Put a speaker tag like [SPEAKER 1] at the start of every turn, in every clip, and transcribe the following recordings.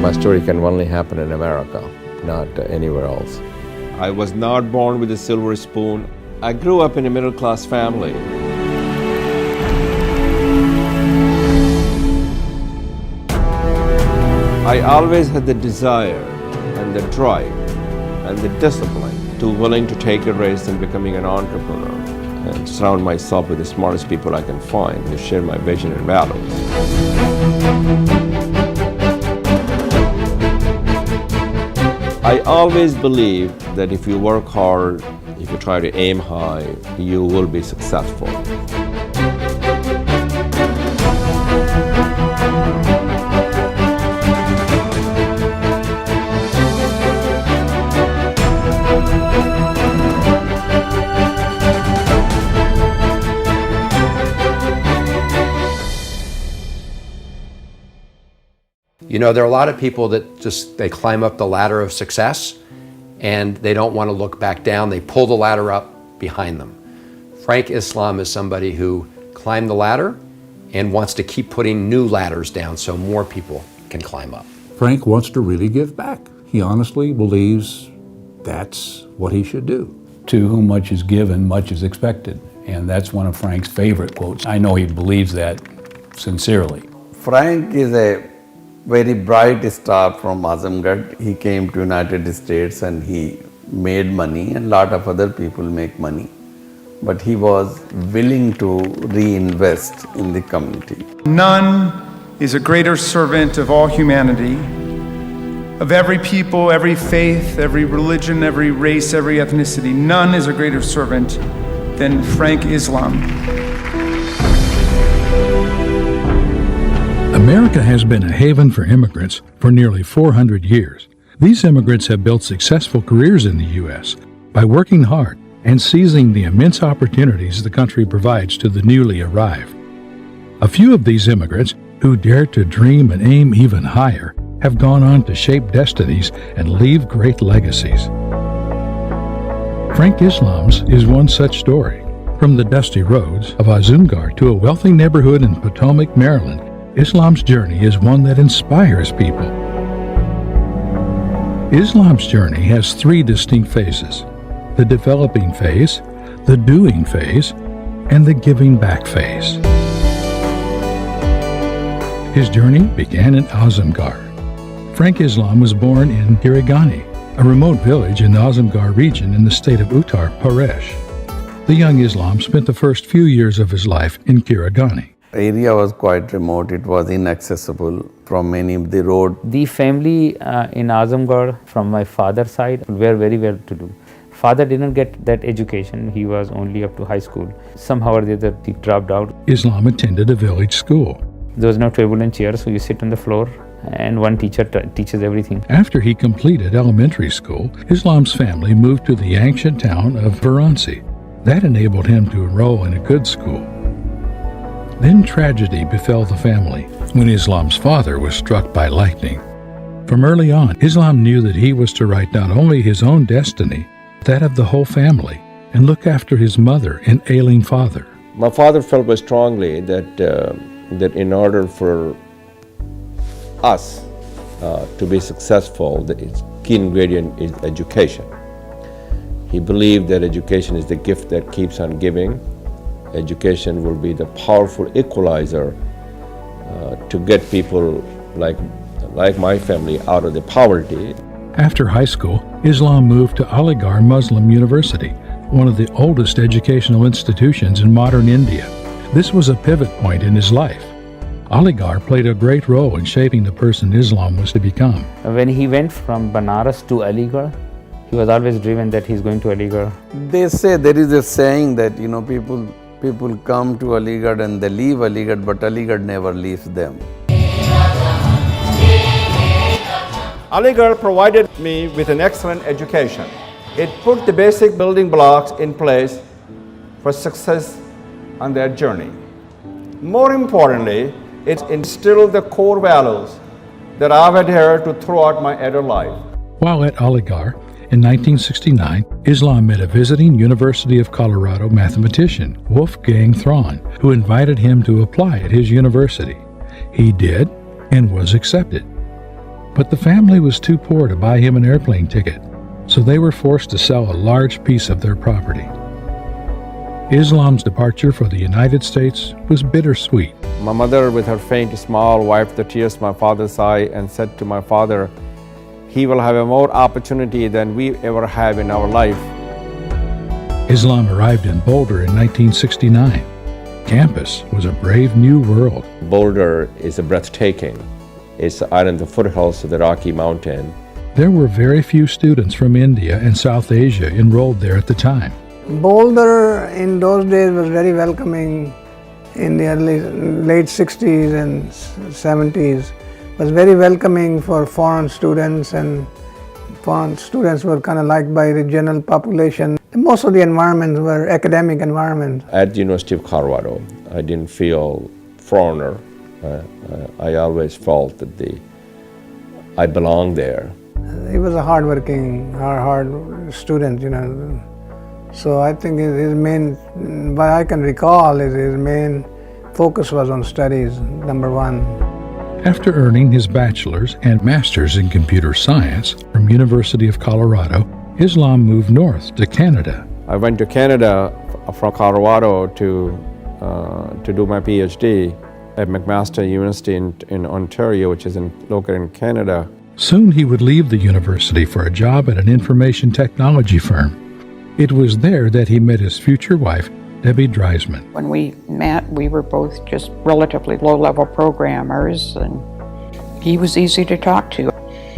[SPEAKER 1] My story can only happen in America, not anywhere else. I was not born with a silver spoon. I grew up in a middle-class family. I always had the desire and the drive and the discipline to willing to take a risk in becoming an entrepreneur and surround myself with the smartest people I can find who share my vision and values. I always believe that if you work hard, if you try to aim high, you will be successful.
[SPEAKER 2] You know, there are a lot of people that they climb up the ladder of success and they don't want to look back down. They pull the ladder up behind them. Frank Islam is somebody who climbed the ladder and wants to keep putting new ladders down so more people can climb up.
[SPEAKER 3] Frank wants to really give back. He honestly believes that's what he should do. To whom much is given, much is expected. And that's one of Frank's favorite quotes. I know he believes that sincerely.
[SPEAKER 4] Frank is a very bright star from Azamgarh. He came to United States and he made money, and a lot of other people make money. But he was willing to reinvest in the community.
[SPEAKER 5] None is a greater servant of all humanity, of every people, every faith, every religion, every race, every ethnicity. None is a greater servant than Frank Islam.
[SPEAKER 6] America has been a haven for immigrants for nearly 400 years. These immigrants have built successful careers in the U.S. by working hard and seizing the immense opportunities the country provides to the newly arrived. A few of these immigrants who dare to dream and aim even higher have gone on to shape destinies and leave great legacies. Frank Islam's is one such story. From the dusty roads of Azamgarh to a wealthy neighborhood in Potomac, Maryland, Islam's journey is one that inspires people. Islam's journey has three distinct phases: the developing phase, the doing phase, and the giving back phase. His journey began in Azamgarh. Frank Islam was born in Kirigani, a remote village in the Azamgarh region in the state of Uttar Pradesh. The young Islam spent the first few years of his life in Kirigani.
[SPEAKER 4] The area was quite remote. It was inaccessible from many of the road.
[SPEAKER 7] The family in Azamgarh from my father's side were very well to do. Father didn't get that education. He was only up to high school. Somehow or the other he dropped out.
[SPEAKER 6] Islam attended a village school.
[SPEAKER 7] There was no table and chair, so you sit on the floor and one teacher teaches everything.
[SPEAKER 6] After he completed elementary school, Islam's family moved to the ancient town of Varanasi. That enabled him to enroll in a good school. Then tragedy befell the family when Islam's father was struck by lightning. From early on, Islam knew that he was to write not only his own destiny, but that of the whole family, and look after his mother and ailing father.
[SPEAKER 1] My father felt very strongly that in order for us to be successful, the key ingredient is education. He believed that education is the gift that keeps on giving. Education will be the powerful equalizer to get people like my family out of the poverty.
[SPEAKER 6] After high school, Islam moved to Aligarh Muslim University, one of the oldest educational institutions in modern India. This was a pivot point in his life. Aligarh played a great role in shaping the person Islam was to become.
[SPEAKER 7] When he went from Banaras to Aligarh, he was always driven that he's going to Aligarh.
[SPEAKER 4] They say, there is a saying that, you know, people come to Aligarh and they leave Aligarh, but Aligarh never leaves them.
[SPEAKER 8] Aligarh provided me with an excellent education. It put the basic building blocks in place for success on their journey. More importantly, it instilled the core values that I've adhered to throughout my adult life.
[SPEAKER 6] While at Aligarh, in 1969, Islam met a visiting University of Colorado mathematician, Wolfgang Thron, who invited him to apply at his university. He did and was accepted. But the family was too poor to buy him an airplane ticket, so they were forced to sell a large piece of their property. Islam's departure for the United States was bittersweet.
[SPEAKER 1] My mother, with her faint smile, wiped the tears from my father's eye and said to my father, "He will have a more opportunity than we ever have in our life."
[SPEAKER 6] Islam arrived in Boulder in 1969. Campus was a brave new world.
[SPEAKER 1] Boulder is breathtaking. It's out in the foothills of the Rocky Mountain.
[SPEAKER 6] There were very few students from India and South Asia enrolled there at the time.
[SPEAKER 9] Boulder in those days was very welcoming. In the late 60s and 70s was very welcoming for foreign students, and foreign students were kind of liked by the general population. Most of the environments were academic environments.
[SPEAKER 1] At the University of Colorado, I didn't feel foreigner. I always felt that I belonged there.
[SPEAKER 9] He was a hard-working, hard student, So I think his main, what I can recall, is his main focus was on studies, number one.
[SPEAKER 6] After earning his bachelor's and master's in computer science from University of Colorado, Islam moved north to Canada.
[SPEAKER 1] I went to Canada from Colorado to do my PhD at McMaster University in Ontario, which is located in Canada.
[SPEAKER 6] Soon he would leave the university for a job at an information technology firm. It was there that he met his future wife, Debbie Dreisman.
[SPEAKER 10] When we met, we were both just relatively low-level programmers, and he was easy to talk to.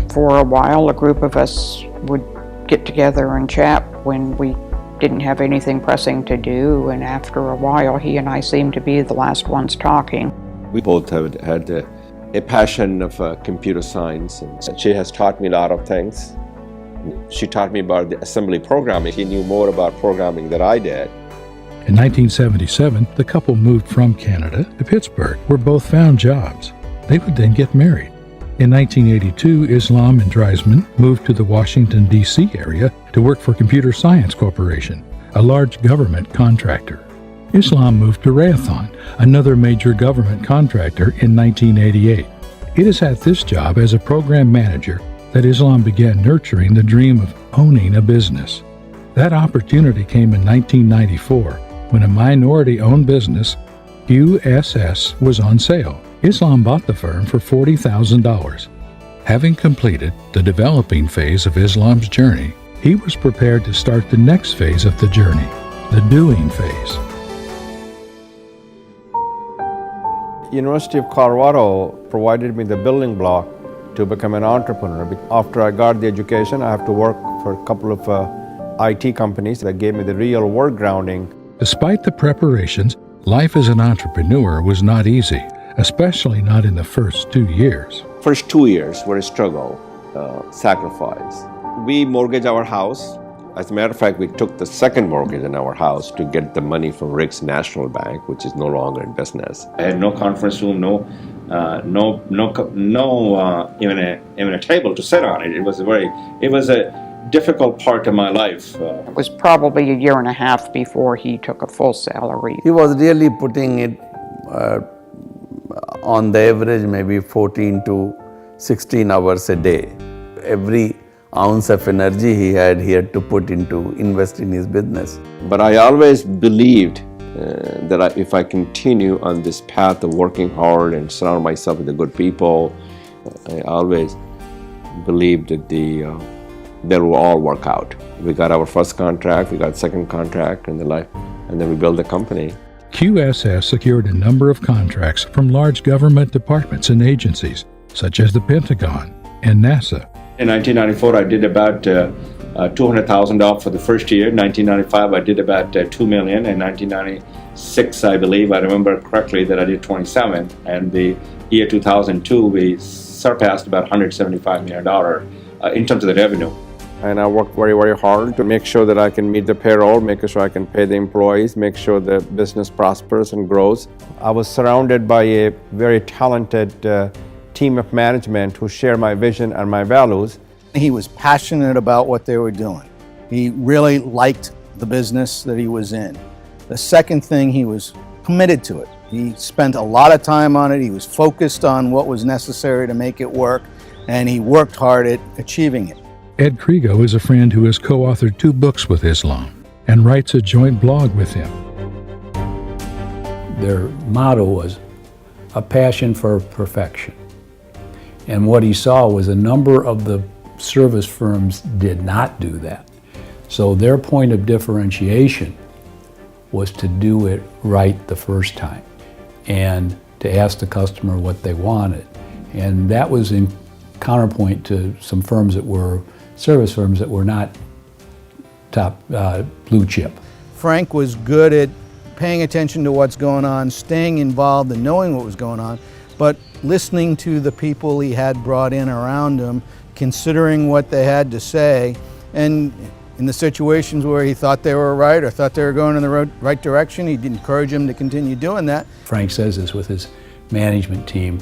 [SPEAKER 10] For a while, a group of us would get together and chat when we didn't have anything pressing to do, and after a while, he and I seemed to be the last ones talking.
[SPEAKER 1] We both have had a passion of computer science, and she has taught me a lot of things. She taught me about the assembly programming. She knew more about programming than I did.
[SPEAKER 6] In 1977, the couple moved from Canada to Pittsburgh, where both found jobs. They would then get married. In 1982, Islam and Dreisman moved to the Washington, D.C. area to work for Computer Science Corporation, a large government contractor. Islam moved to Raytheon, another major government contractor, in 1988. It is at this job as a program manager that Islam began nurturing the dream of owning a business. That opportunity came in 1994 when a minority-owned business, QSS, was on sale. Islam bought the firm for $40,000. Having completed the developing phase of Islam's journey, he was prepared to start the next phase of the journey, the doing phase.
[SPEAKER 1] University of Colorado provided me the building block to become an entrepreneur. After I got the education, I have to work for a couple of IT companies that gave me the real work grounding.
[SPEAKER 6] Despite the preparations, life as an entrepreneur was not easy, especially not in the first 2 years.
[SPEAKER 1] First 2 years were a struggle, sacrifice. We mortgaged our house. As a matter of fact, we took the second mortgage on our house to get the money from Rick's National Bank, which is no longer in business. I had no conference room, even a table to sit on. It was a difficult part of my life.
[SPEAKER 10] It was probably a year and a half before he took a full salary.
[SPEAKER 4] He was really putting it on the average maybe 14 to 16 hours a day. Every ounce of energy he had to put into invest in his business.
[SPEAKER 1] But I always believed that if I continue on this path of working hard and surround myself with the good people, I always believed that they will all work out. We got our first contract, we got second contract, and then we built the company.
[SPEAKER 6] QSS secured a number of contracts from large government departments and agencies, such as the Pentagon and NASA.
[SPEAKER 1] In 1994, I did about $200,000 for the first year. In 1995, I did about $2 million. In 1996, I believe, I remember correctly, that I did 27. And the year 2002, we surpassed about $175 million in terms of the revenue. And I worked very, very hard to make sure that I can meet the payroll, making sure I can pay the employees, make sure the business prospers and grows. I was surrounded by a very talented team of management who share my vision and my values.
[SPEAKER 11] He was passionate about what they were doing. He really liked the business that he was in. The second thing, he was committed to it. He spent a lot of time on it. He was focused on what was necessary to make it work. and he worked hard at achieving it.
[SPEAKER 6] Ed Krigo is a friend who has co-authored 2 books with Islam and writes a joint blog with him.
[SPEAKER 3] Their motto was a passion for perfection. And what he saw was a number of the service firms did not do that. So their point of differentiation was to do it right the first time and to ask the customer what they wanted. And that was in counterpoint to some firms that were service firms that were not top blue chip.
[SPEAKER 11] Frank was good at paying attention to what's going on, staying involved and knowing what was going on, but listening to the people he had brought in around him, considering what they had to say, and in the situations where he thought they were right or thought they were going in the right direction, he'd encourage them to continue doing that.
[SPEAKER 3] Frank says this with his management team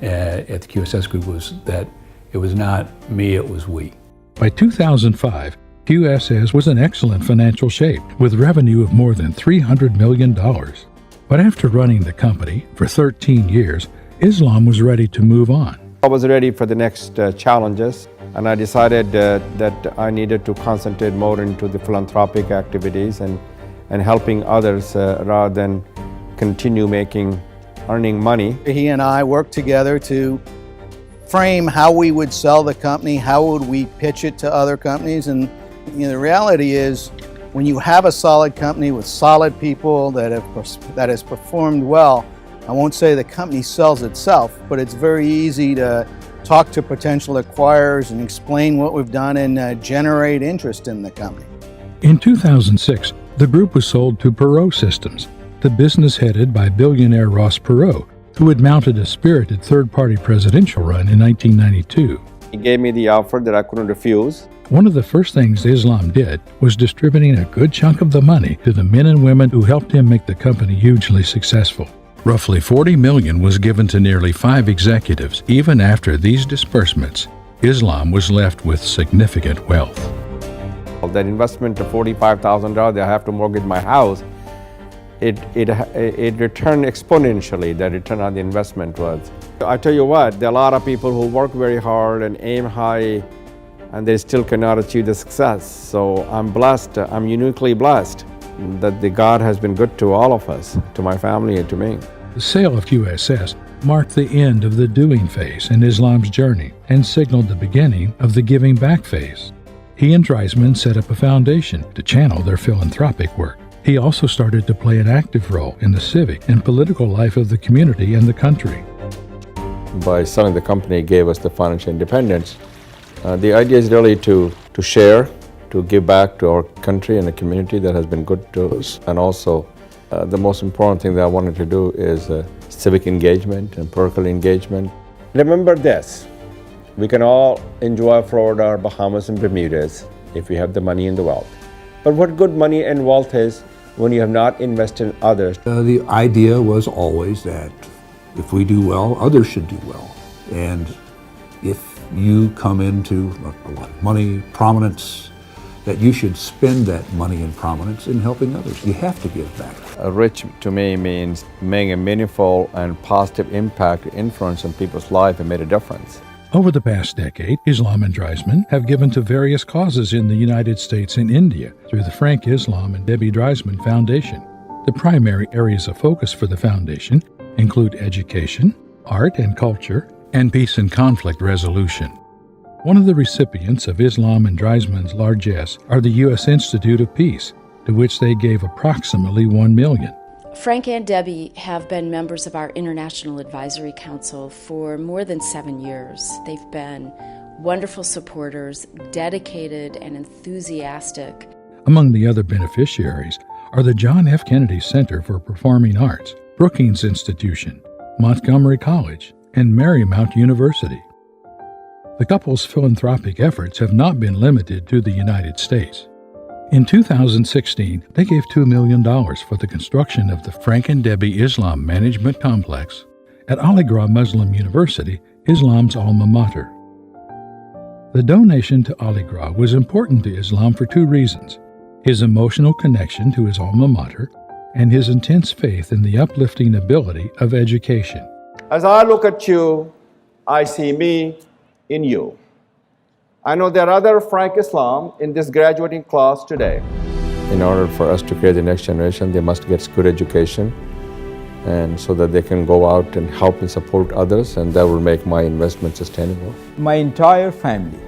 [SPEAKER 3] at the QSS Group, was that it was not me, it was we.
[SPEAKER 6] By 2005, QSS was in excellent financial shape with revenue of more than $300 million. But after running the company for 13 years, Islam was ready to move on.
[SPEAKER 1] I was ready for the next challenges, and I decided that I needed to concentrate more into the philanthropic activities and helping others rather than continue earning money.
[SPEAKER 11] He and I worked together to frame how we would sell the company, how would we pitch it to other companies, and the reality is when you have a solid company with solid people that has performed well, I won't say the company sells itself, but it's very easy to talk to potential acquirers and explain what we've done and generate interest in the company.
[SPEAKER 6] In 2006, the group was sold to Perot Systems, the business headed by billionaire Ross Perot, who had mounted a spirited third-party presidential run in 1992.
[SPEAKER 1] He gave me the offer that I couldn't refuse.
[SPEAKER 6] One of the first things Islam did was distributing a good chunk of the money to the men and women who helped him make the company hugely successful. Roughly $40 million was given to nearly 5 executives. Even after these disbursements, Islam was left with significant wealth.
[SPEAKER 1] That investment of $45,000 that I have to mortgage my house, it returned exponentially. The return on the investment was. I tell you what, there are a lot of people who work very hard and aim high, and they still cannot achieve the success. So I'm blessed, I'm uniquely blessed that the God has been good to all of us, to my family and to me.
[SPEAKER 6] The sale of QSS marked the end of the doing phase in Islam's journey and signaled the beginning of the giving back phase. He and Dreisman set up a foundation to channel their philanthropic work. He also started to play an active role in the civic and political life of the community and the country.
[SPEAKER 1] By selling the company, it gave us the financial independence. The idea is really to share, to give back to our country and the community that has been good to us. And also, the most important thing that I wanted to do is civic engagement and political engagement. Remember this, we can all enjoy Florida, Bahamas, and Bermudas if we have the money and the wealth. But what good money and wealth is when you have not invested in others.
[SPEAKER 3] The idea was always that if we do well, others should do well. And if you come into a lot of money, prominence, that you should spend that money and prominence in helping others. You have to give back.
[SPEAKER 1] Rich to me means making a meaningful and positive impact, influence on people's life and made a difference.
[SPEAKER 6] Over the past decade, Islam and Dreisman have given to various causes in the United States and India through the Frank Islam and Debbie Dreisman Foundation. The primary areas of focus for the foundation include education, art and culture, and peace and conflict resolution. One of the recipients of Islam and Dreisman's largesse are the U.S. Institute of Peace, to which they gave approximately $1 million.
[SPEAKER 12] Frank and Debbie have been members of our International Advisory Council for more than 7 years. They've been wonderful supporters, dedicated and enthusiastic.
[SPEAKER 6] Among the other beneficiaries are the John F. Kennedy Center for Performing Arts, Brookings Institution, Montgomery College, and Marymount University. The couple's philanthropic efforts have not been limited to the United States. In 2016, they gave $2 million for the construction of the Frank and Debbie Islam Management Complex at Aligarh Muslim University, Islam's alma mater. The donation to Aligarh was important to Islam for 2 reasons: his emotional connection to his alma mater and his intense faith in the uplifting ability of education.
[SPEAKER 8] As I look at you, I see me, in you. I know there are other Frank Islam in this graduating class today.
[SPEAKER 1] In order for us to create the next generation, they must get good education, and so that they can go out and help and support others, and that will make my investment sustainable.
[SPEAKER 13] My entire family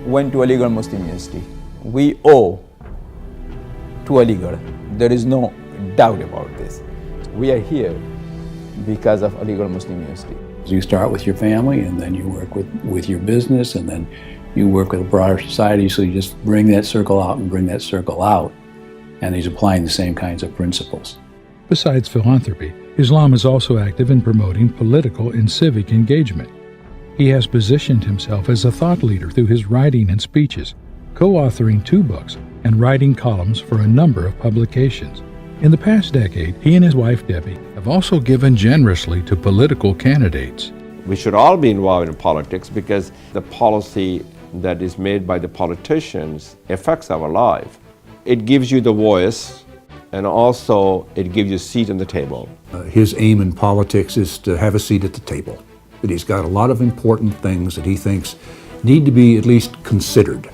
[SPEAKER 13] went to Aligarh Muslim University. We owe to Aligarh. There is no doubt about this. We are here because of Aligarh Muslim University.
[SPEAKER 3] You start with your family, and then you work with your business, and then you work with a broader society, so you just bring that circle out and bring that circle out, and he's applying the same kinds of principles.
[SPEAKER 6] Besides philanthropy, Islam is also active in promoting political and civic engagement. He has positioned himself as a thought leader through his writing and speeches, co-authoring 2 books and writing columns for a number of publications. In the past decade, he and his wife Debbie have also given generously to political candidates.
[SPEAKER 1] We should all be involved in politics because the policy that is made by the politicians affects our life. It gives you the voice, and also it gives you a seat on the table.
[SPEAKER 3] His aim in politics is to have a seat at the table. But he's got a lot of important things that he thinks need to be at least considered.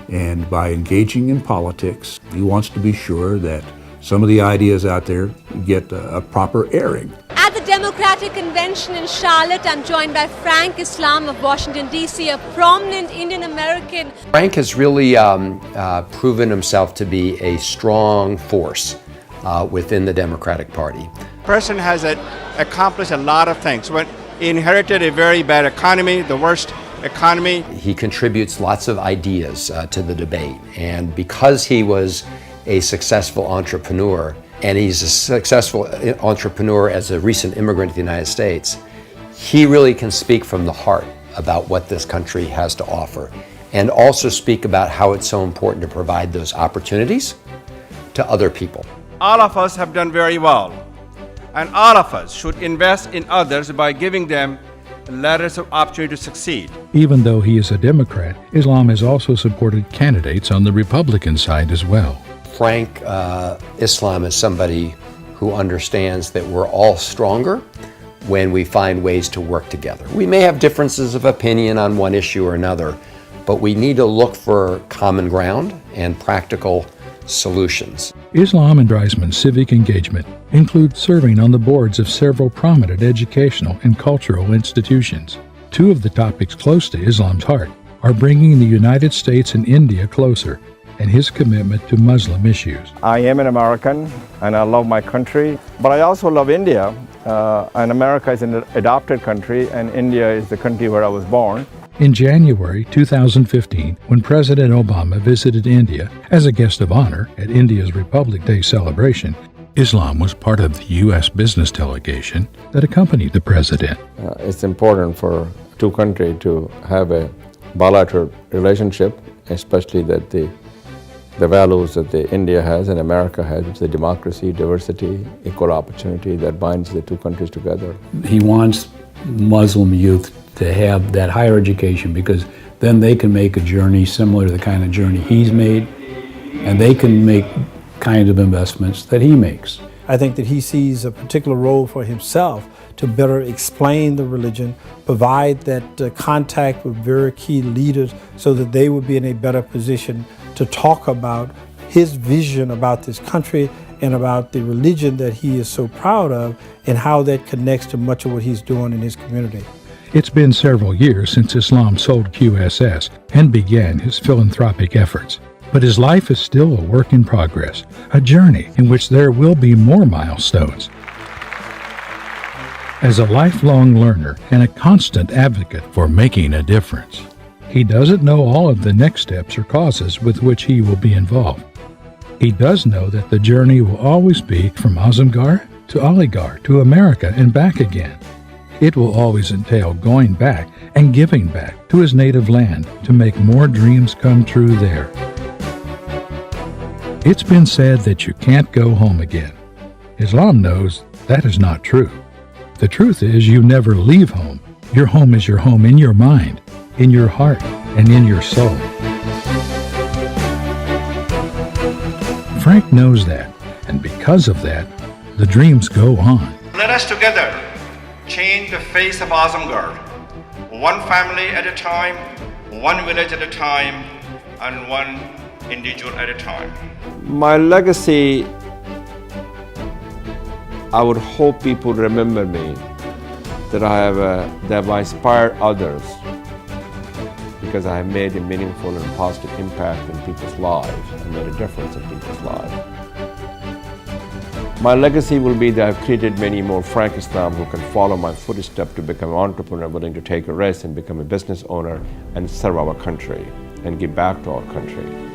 [SPEAKER 3] And by engaging in politics, he wants to be sure that some of the ideas out there get a proper airing.
[SPEAKER 14] At the Democratic Convention in Charlotte, I'm joined by Frank Islam of Washington, D.C., a prominent Indian American.
[SPEAKER 2] Frank has really proven himself to be a strong force within the Democratic Party.
[SPEAKER 15] The person has accomplished a lot of things. When he inherited a very bad economy, the worst economy.
[SPEAKER 2] He contributes lots of ideas to the debate, and because he was a successful entrepreneur, and he's a successful entrepreneur as a recent immigrant to the United States, he really can speak from the heart about what this country has to offer, and also speak about how it's so important to provide those opportunities to other people.
[SPEAKER 15] All of us have done very well, and all of us should invest in others by giving them letters of opportunity to succeed.
[SPEAKER 6] Even though he is a Democrat, Islam has also supported candidates on the Republican side as well.
[SPEAKER 2] Frank Islam is somebody who understands that we're all stronger when we find ways to work together. We may have differences of opinion on one issue or another, but we need to look for common ground and practical solutions.
[SPEAKER 6] Islam and Dreisman's civic engagement includes serving on the boards of several prominent educational and cultural institutions. 2 of the topics close to Islam's heart are bringing the United States and India closer, and his commitment to Muslim issues.
[SPEAKER 8] I am an American and I love my country, but I also love India. And America is an adopted country, and India is the country where I was born.
[SPEAKER 6] In January 2015, when President Obama visited India as a guest of honor at India's Republic Day celebration, Islam was part of the U.S. business delegation that accompanied the president.
[SPEAKER 1] It's important for 2 countries to have a bilateral relationship, especially that the values that India has and America has, which is the democracy, diversity, equal opportunity that binds the 2 countries together.
[SPEAKER 3] He wants Muslim youth to have that higher education because then they can make a journey similar to the kind of journey he's made, and they can make kind of investments that he makes.
[SPEAKER 16] I think that he sees a particular role for himself to better explain the religion, provide that contact with very key leaders so that they would be in a better position to talk about his vision about this country and about the religion that he is so proud of and how that connects to much of what he's doing in his community.
[SPEAKER 6] It's been several years since Islam sold QSS and began his philanthropic efforts. But his life is still a work in progress, a journey in which there will be more milestones. As a lifelong learner and a constant advocate for making a difference, he doesn't know all of the next steps or causes with which he will be involved. He does know that the journey will always be from Azamgarh to Aligarh to America and back again. It will always entail going back and giving back to his native land to make more dreams come true there. It's been said that you can't go home again. Islam knows that is not true. The truth is you never leave home. Your home is your home in your mind, in your heart, and in your soul. Frank knows that, and because of that, the dreams go on.
[SPEAKER 15] Let us together change the face of Azamgarh, one family at a time, one village at a time, and one individual at a time.
[SPEAKER 1] My legacy, I would hope people remember me, that I inspired others because I have made a meaningful and positive impact in people's lives and made a difference in people's lives. My legacy will be that I've created many more Frank Islam who can follow my footsteps to become an entrepreneur, willing to take a risk and become a business owner and serve our country and give back to our country.